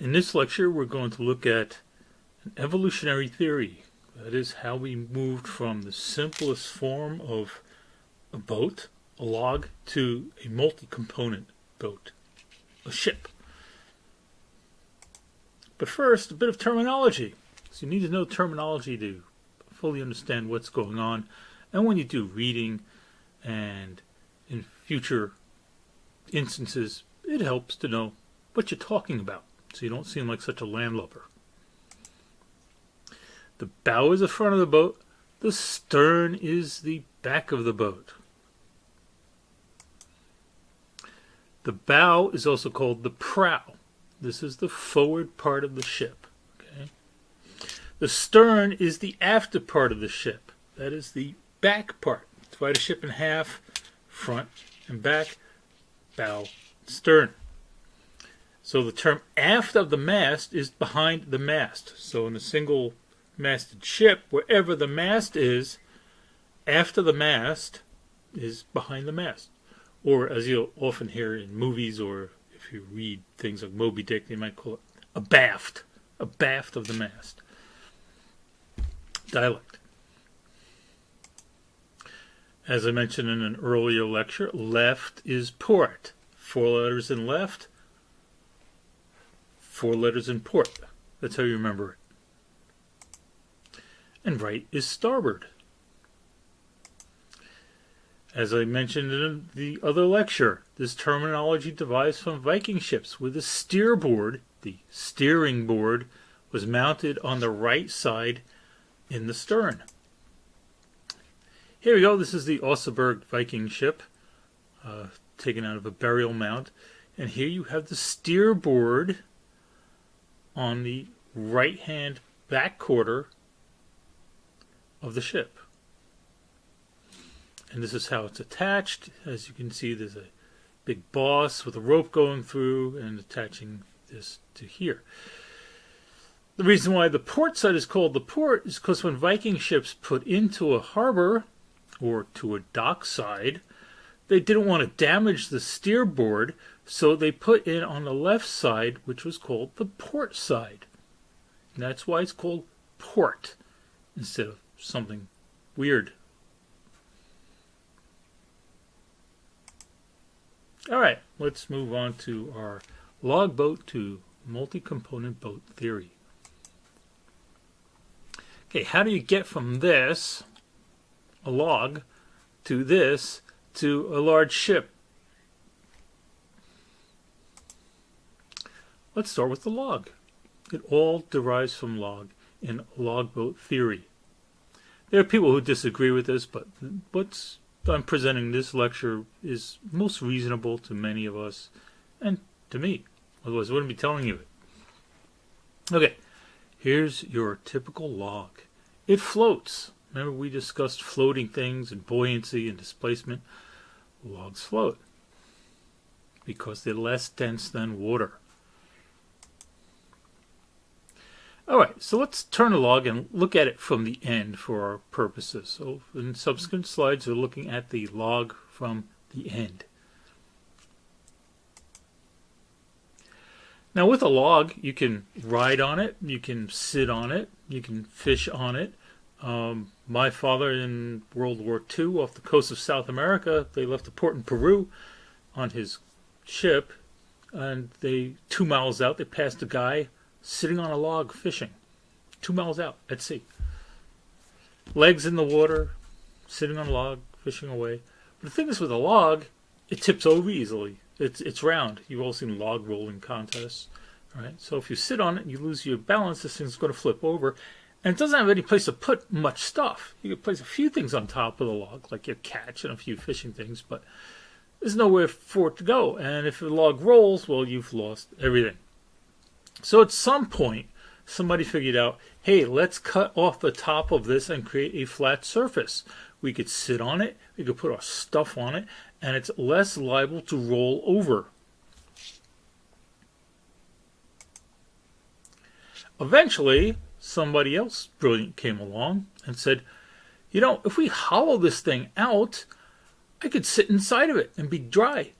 In this lecture, we're going to look at an evolutionary theory. That is how we moved from the simplest form of a boat, a log, to a multi-component boat, a ship. But first, a bit of terminology. So you need to know terminology to fully understand what's going on. And when you do reading and in future instances, it helps to know what you're talking about so you don't seem like such a landlubber. The bow is the front of the boat. The stern is the back of the boat. The bow is also called the prow. This is the forward part of the ship. Okay? The stern is the after part of the ship. That is the back part. Divide a ship in half, front and back, bow, stern. So the term aft of the mast is behind the mast. So in a single masted ship, wherever the mast is, after the mast is behind the mast. Or as you'll often hear in movies, or if you read things like Moby Dick, they might call it a baft of the mast. Dialect. As I mentioned in an earlier lecture, left is port. 4 letters in left, 4 letters in port. That's how you remember it. And right is starboard. As I mentioned in the other lecture, this terminology derives from Viking ships, where the steerboard, the steering board, was mounted on the right side in the stern. Here we go. This is the Oseberg Viking ship, taken out of a burial mound. And here you have the steerboard on the right-hand back quarter of the ship. And this is how it's attached. As you can see, there's a big boss with a rope going through and attaching this to here. The reason why the port side is called the port is because when Viking ships put into a harbor or to a dock side, they didn't want to damage the steerboard, so they put in on the left side, which was called the port side. And that's why it's called port instead of something weird. All right, let's move on to our logboat to multi-component boat theory. Okay, how do you get from this, a log, to this, to a large ship? Let's start with the log. It all derives from log in logboat theory. There are people who disagree with this, but what's I'm presenting this lecture is most reasonable to many of us and to me. Otherwise I wouldn't be telling you it. Okay, here's your typical log. It floats. Remember we discussed floating things and buoyancy and displacement. Logs float because they're less dense than water. Alright, so let's turn the log and look at it from the end for our purposes. So in subsequent slides, we're looking at the log from the end. Now with a log, you can ride on it, you can sit on it, you can fish on it. My father in World War II off the coast of South America, they left a port in Peru on his ship, and 2 miles out, they passed a guy sitting on a log fishing 2 miles out at sea. Legs in the water, sitting on a log, fishing away. But the thing is with a log, it tips over easily. It's round. You've all seen log rolling contests, right? So if you sit on it and you lose your balance, this thing's going to flip over. And it doesn't have any place to put much stuff. You can place a few things on top of the log, like your catch and a few fishing things, but there's nowhere for it to go. And if the log rolls, well, you've lost everything. So at some point, somebody figured out, hey, let's cut off the top of this and create a flat surface. We could sit on it, we could put our stuff on it, and it's less liable to roll over. Eventually, somebody else brilliant came along and said, you know, if we hollow this thing out, I could sit inside of it and be dry.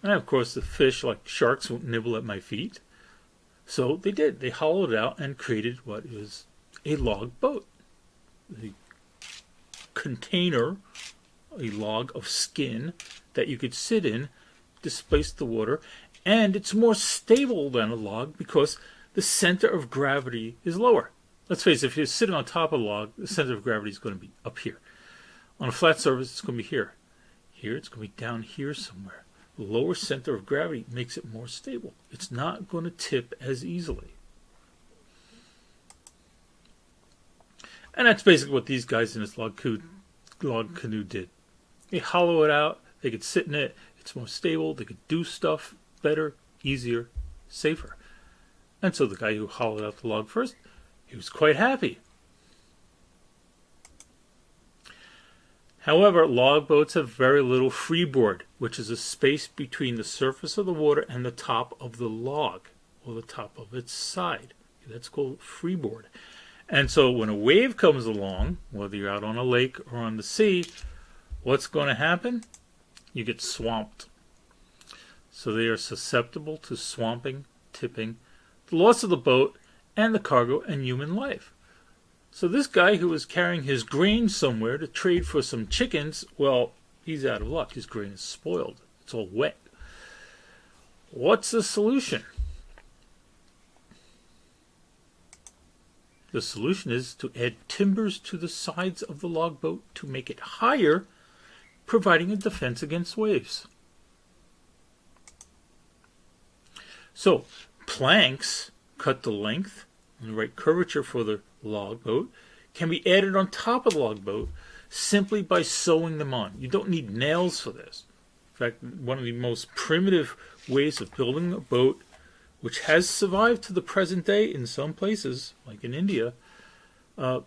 And of course, the fish, like sharks, won't nibble at my feet. So they did. They hollowed it out and created what is a log boat. A container, a log of skin that you could sit in, displace the water, and it's more stable than a log because the center of gravity is lower. Let's face it, if you're sitting on top of a log, the center of gravity is going to be up here. On a flat surface, it's going to be here. Here, it's going to be down here somewhere. The lower center of gravity makes it more stable. It's not going to tip as easily. And that's basically what these guys in this log canoe did. They hollow it out. They could sit in it. It's more stable. They could do stuff better, easier, safer. And so the guy who hollowed out the log first, he was quite happy. However, log boats have very little freeboard, which is a space between the surface of the water and the top of the log, or the top of its side. That's called freeboard. And so when a wave comes along, whether you're out on a lake or on the sea, what's going to happen? You get swamped. So they are susceptible to swamping, tipping, the loss of the boat, and the cargo and human life. So this guy who was carrying his grain somewhere to trade for some chickens, well, he's out of luck. His grain is spoiled. It's all wet. What's the solution? The solution is to add timbers to the sides of the log boat to make it higher, providing a defense against waves. So, planks cut the length and the right curvature for the log boat can be added on top of the log boat simply by sewing them on. You don't need nails for this. In fact, one of the most primitive ways of building a boat, which has survived to the present day in some places, like in India,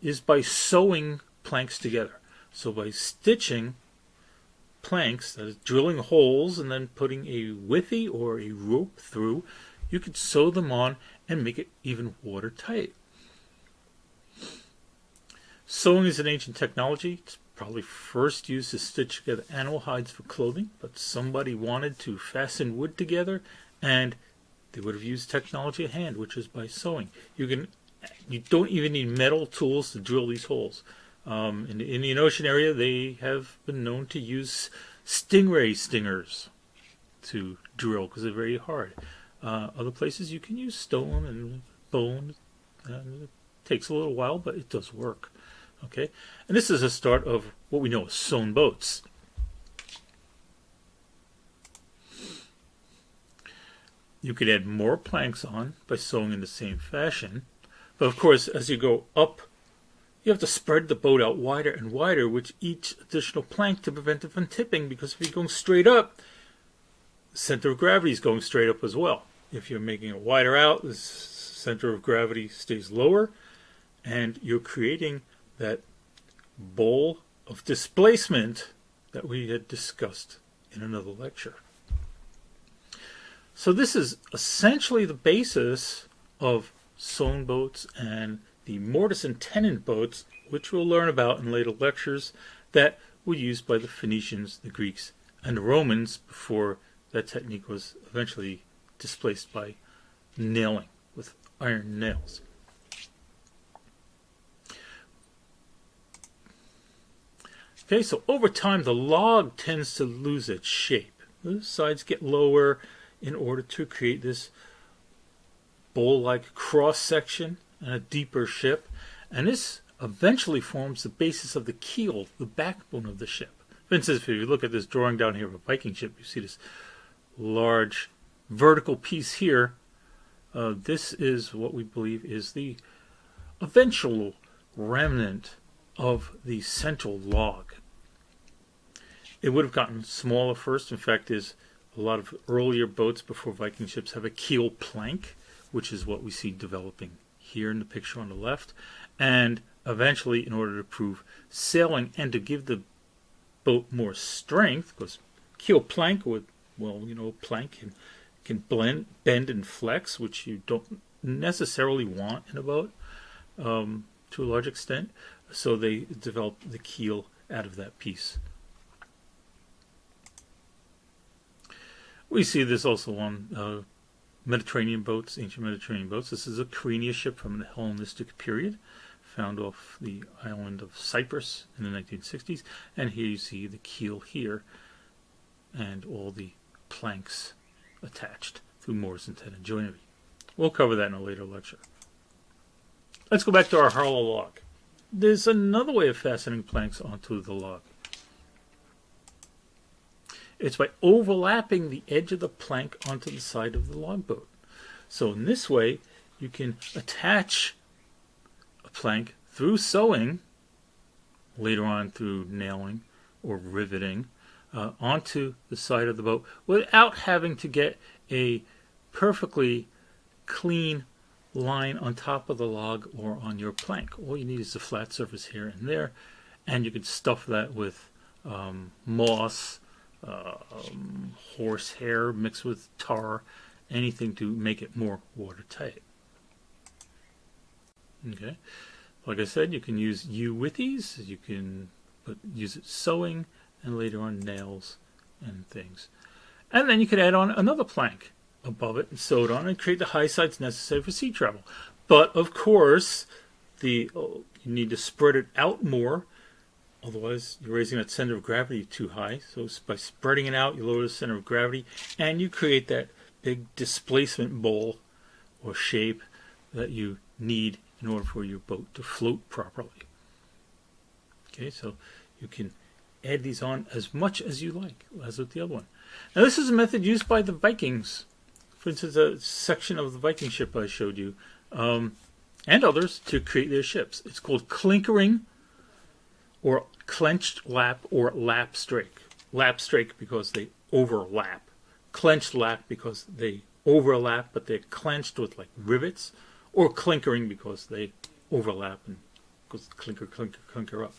is by sewing planks together. So by stitching planks, that is drilling holes and then putting a withy or a rope through, you could sew them on and make it even watertight. Sewing is an ancient technology. It's probably first used to stitch together animal hides for clothing, but somebody wanted to fasten wood together, and they would have used technology at hand, which is by sewing. You don't even need metal tools to drill these holes. In the Indian Ocean area, they have been known to use stingray stingers to drill because they're very hard. Other places you can use stone and bone. It takes a little while, but it does work. Okay, and this is a start of what we know as sewn boats. You could add more planks on by sewing in the same fashion, but of course, as you go up, you have to spread the boat out wider and wider with each additional plank to prevent it from tipping, because if you're going straight up, the center of gravity is going straight up as well. If you're making it wider out, the center of gravity stays lower, and you're creating that bowl of displacement that we had discussed in another lecture. So this is essentially the basis of sewn boats and the mortise and tenon boats, which we'll learn about in later lectures, that were used by the Phoenicians, the Greeks, and the Romans before that technique was eventually displaced by nailing with iron nails. Okay, so over time the log tends to lose its shape. The sides get lower in order to create this bowl-like cross-section and a deeper ship. And this eventually forms the basis of the keel, the backbone of the ship. For instance, if you look at this drawing down here of a Viking ship, you see this large vertical piece here. This is what we believe is the eventual remnant of the central log. It would have gotten smaller first. In fact, there's a lot of earlier boats before Viking ships have a keel plank, which is what we see developing here in the picture on the left. And eventually, in order to prove sailing and to give the boat more strength, because keel plank would, plank can bend and flex, which you don't necessarily want in a boat to a large extent. So they developed the keel out of that piece. We see this also on Mediterranean boats, ancient Mediterranean boats. This is a Carenia ship from the Hellenistic period, found off the island of Cyprus in the 1960s. And here you see the keel here and all the planks attached through Morse and tenon joinery. We'll cover that in a later lecture. Let's go back to our Harlow log. There's another way of fastening planks onto the log. It's by overlapping the edge of the plank onto the side of the logboat. So in this way, you can attach a plank through sewing, later on through nailing or riveting, onto the side of the boat without having to get a perfectly clean line on top of the log or on your plank. All you need is a flat surface here and there, and you can stuff that with moss, horsehair mixed with tar, anything to make it more watertight. Okay, like I said, you can use with these. You can use it sewing, and later on nails and things. And then you could add on another plank above it and sew it on and create the high sides necessary for sea travel. But of course, you need to spread it out more. Otherwise, you're raising that center of gravity too high. So by spreading it out, you lower the center of gravity, and you create that big displacement bowl or shape that you need in order for your boat to float properly. Okay, so you can add these on as much as you like, as with the other one. Now, this is a method used by the Vikings. For instance, a section of the Viking ship I showed you, and others, to create their ships. It's called clinkering, or clenched lap, or lap strake. Lap strake because they overlap. Clenched lap because they overlap, but they're clenched with like rivets. Or clinkering because they overlap and goes clinker, clinker, clinker up.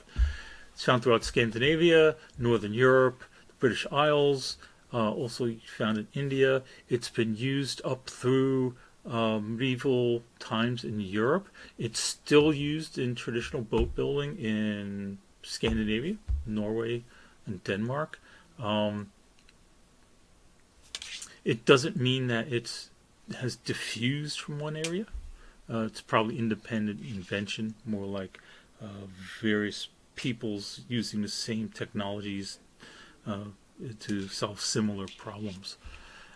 It's found throughout Scandinavia, Northern Europe, the British Isles, also found in India. It's been used up through medieval times in Europe. It's still used in traditional boat building in Scandinavia, Norway, and Denmark. It doesn't mean that it has diffused from one area. It's probably independent invention, more like various peoples using the same technologies to solve similar problems.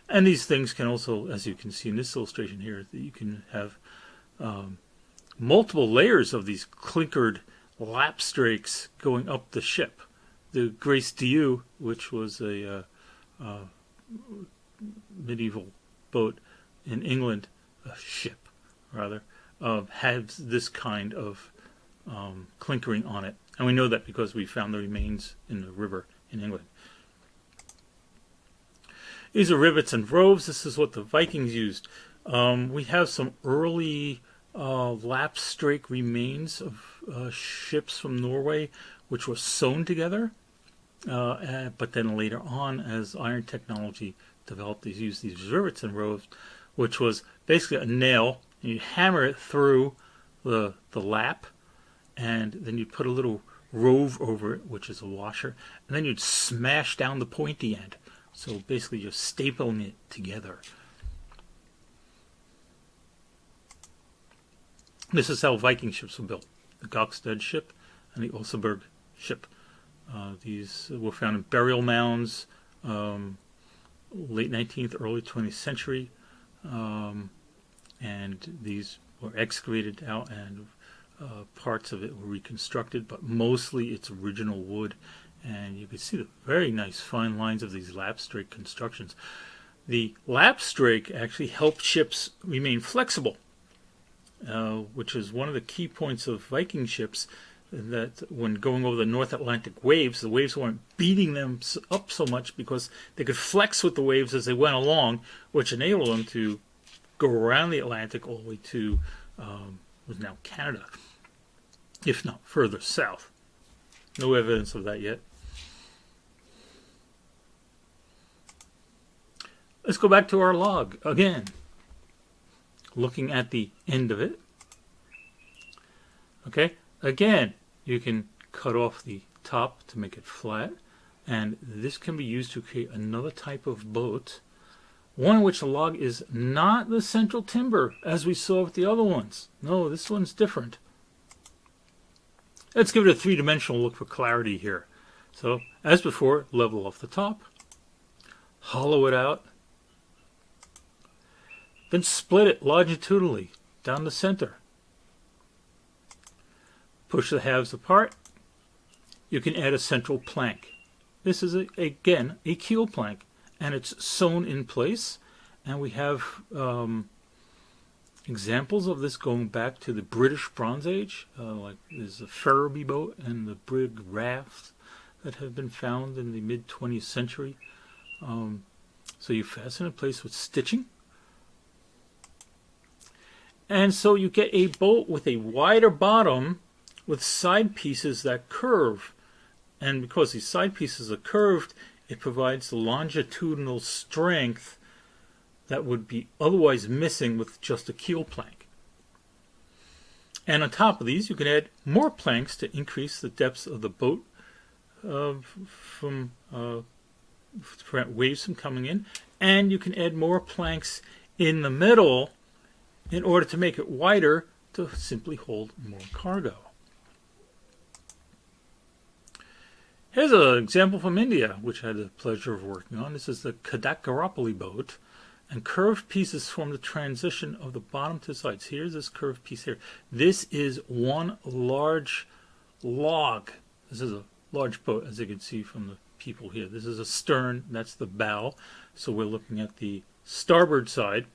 And these things can also, as you can see in this illustration here, that you can have multiple layers of these clinkered lap strakes going up the ship. The Grace Dieu, which was a medieval boat in England, a ship rather, has this kind of clinkering on it. And we know that because we found the remains in the river in England. These are rivets and roves. This is what the Vikings used. We have some early lap strake remains of ships from Norway, which were sewn together. But then later on, as iron technology developed, they used these rivets and roves, which was basically a nail, and you hammer it through the lap, and then you put a little rove over it, which is a washer, and then you'd smash down the pointy end. So basically you're stapling it together. This is how Viking ships were built. The Gokstad ship and the Oseberg ship. These were found in burial mounds, late 19th, early 20th century. And these were excavated out and parts of it were reconstructed, but mostly it's original wood. And you can see the very nice fine lines of these lap strake constructions. The lap strake actually helped ships remain flexible, which is one of the key points of Viking ships, that when going over the North Atlantic waves, the waves weren't beating them up so much because they could flex with the waves as they went along, which enabled them to go around the Atlantic all the way to was now Canada, if not further south. No evidence of that yet. Let's go back to our log again, looking at the end of it. Okay, again, you can cut off the top to make it flat, and this can be used to create another type of boat, one in which the log is not the central timber as we saw with the other ones. No, this one's different. Let's give it a three-dimensional look for clarity here. So, as before, level off the top, hollow it out, then split it longitudinally down the center. Push the halves apart. You can add a central plank. This is, again, a keel plank, and it's sewn in place. And we have examples of this going back to the British Bronze Age. Like there's a Ferriby boat and the brig raft that have been found in the mid-20th century. So you fasten in place with stitching. And so you get a boat with a wider bottom with side pieces that curve. And because these side pieces are curved, it provides the longitudinal strength that would be otherwise missing with just a keel plank. And on top of these, you can add more planks to increase the depths of the boat to prevent waves from coming in. And you can add more planks in the middle in order to make it wider to simply hold more cargo. Here's an example from India, which I had the pleasure of working on. This is the Kadakaropoli boat, and curved pieces form the transition of the bottom to the sides. Here's this curved piece here. This is one large log. This is a large boat, as you can see from the people here. This is a stern, that's the bow. So we're looking at the starboard side.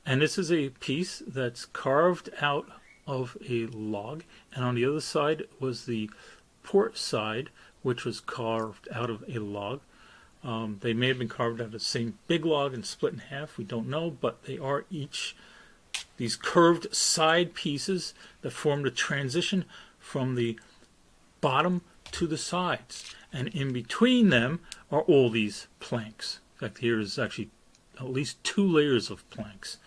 And this is a piece that's carved out of a log. And on the other side was the port side, which was carved out of a log. They may have been carved out of the same big log and split in half. We don't know, but they are each these curved side pieces that form the transition from the bottom to the sides. And in between them are all these planks. In fact, here is actually at least 2 layers of planks.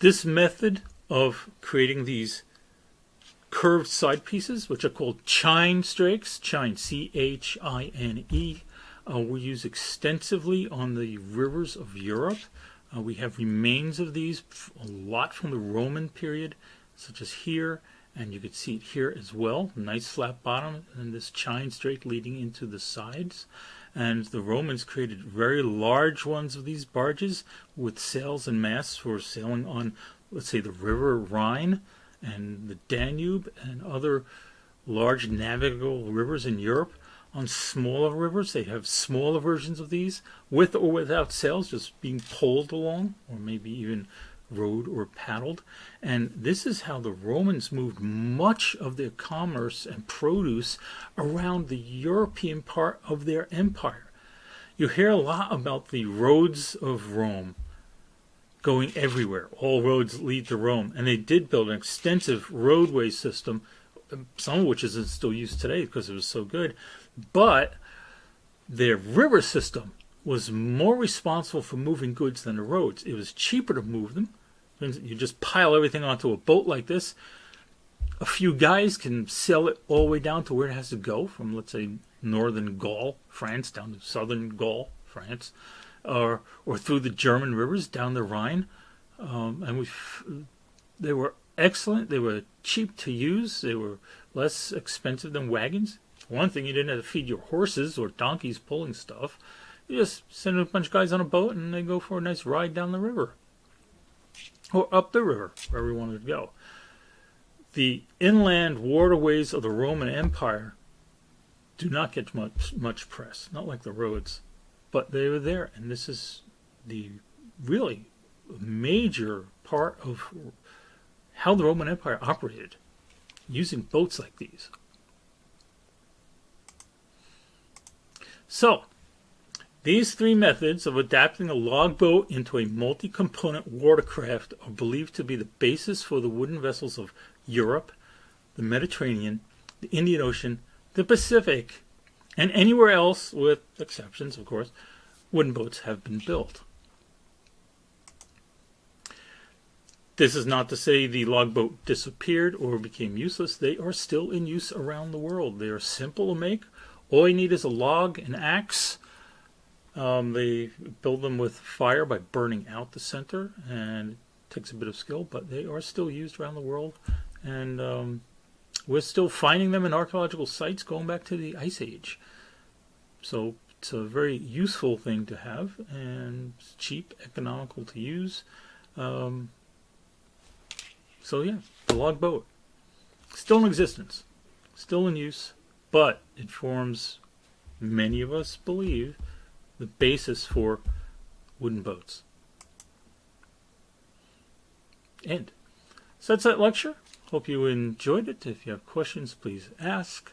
This method of creating these curved side pieces, which are called chine strakes, chine, C-H-I-N-E, we use extensively on the rivers of Europe. We have remains of these, a lot from the Roman period, such as here, and you can see it here as well. Nice flat bottom, and this chine strake leading into the sides. And the Romans created very large ones of these barges with sails and masts for sailing on, let's say, the river Rhine and the Danube and other large navigable rivers in Europe. On smaller rivers, they have smaller versions of these, with or without sails, just being poled along, or maybe even rowed or paddled. And this is how the Romans moved much of their commerce and produce around the European part of their empire. You hear a lot about the roads of Rome going everywhere. All roads lead to Rome. And they did build an extensive roadway system, some of which isn't still used today because it was so good. But their river system was more responsible for moving goods than the roads. It was cheaper to move them. You just pile everything onto a boat like this. A few guys can sail it all the way down to where it has to go, from, let's say, northern Gaul, France, down to southern Gaul, France, or through the German rivers down the Rhine. And they were excellent. They were cheap to use. They were less expensive than wagons. One thing, you didn't have to feed your horses or donkeys pulling stuff. You just send a bunch of guys on a boat and they go for a nice ride down the river. Or up the river, wherever you wanted to go. The inland waterways of the Roman Empire do not get much press, not like the roads. But they were there, and this is the really major part of how the Roman Empire operated, using boats like these. So, these 3 methods of adapting a logboat into a multi-component watercraft are believed to be the basis for the wooden vessels of Europe, the Mediterranean, the Indian Ocean, the Pacific, and anywhere else, with exceptions, of course, wooden boats have been built. This is not to say the logboat disappeared or became useless. They are still in use around the world. They are simple to make, All you need is a log, an axe. They build them with fire by burning out the center, and it takes a bit of skill, but they are still used around the world. And we're still finding them in archaeological sites going back to the Ice Age. So it's a very useful thing to have, and it's cheap, economical to use. So yeah, the logboat. Still in existence, still in use, but it forms, many of us believe, the basis for wooden boats. And so that's that lecture. Hope you enjoyed it. If you have questions, please ask.